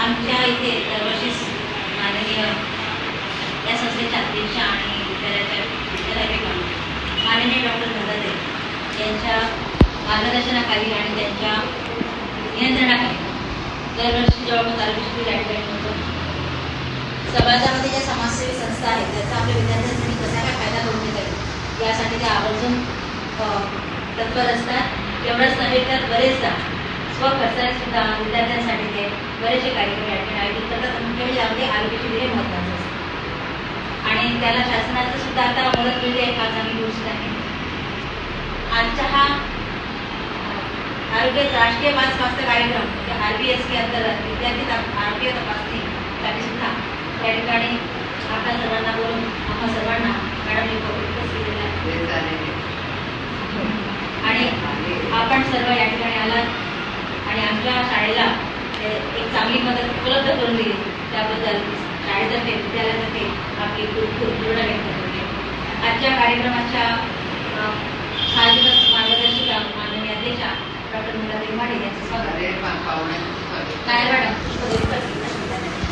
आमच्या इथे दरवर्षीच माननीय या संस्थेच्या अध्यक्ष आणि विद्यालयाच्या माननीय डॉक्टर धदादे यांच्या मार्गदर्शनाखाली आणि त्यांच्या नियंत्रणाखाली दरवर्षी जवळपास आरोग्य या ठिकाणी होतो. समाजामध्ये ज्या समाजसेवी संस्था आहेत त्याचा आपल्या विद्यार्थ्यांसाठी कसा काय फायदा करून घेता येईल यासाठी ते आवर्जून तत्पर असतात. एवढंच नव्हे तर बरेचदा स्वखर्चाने सुद्धा विद्यार्थ्यांसाठी ते बरेचसे कार्यक्रम या ठिकाणी आयोजित करतात. मुख्य म्हणजे यामध्ये आरोग्य शिबिर महत्त्वाचं असतं आणि त्याला शासनाचं सुद्धा आता मदत मिळते आहे. फार चांगली गोष्ट आहे. आजचा हा आरोग्य राष्ट्रीय बाल स्वास्थ्य कार्यक्रम म्हणजे RBSK अंतर्गत विद्यार्थी आरोग्य तपासणीसाठी सुद्धा या ठिकाणी आपल्या सर्वांना बोलून आम्हा सर्वांना मॅडम उपस्थित आहे आणि आपण सर्व या ठिकाणी आलात आणि आमच्या शाळेला एक चांगली मदत उपलब्ध करून दिली त्याबद्दल शाळेतर्फे विद्यालयातर्फे आपली खूप खूप ऋण व्यक्त करते. आजच्या कार्यक्रमाच्या मार्गदर्शिका माननीय अध्यक्षा डॉक्टर मीरा देशपांडे यांचं स्वागत. काय मॅडम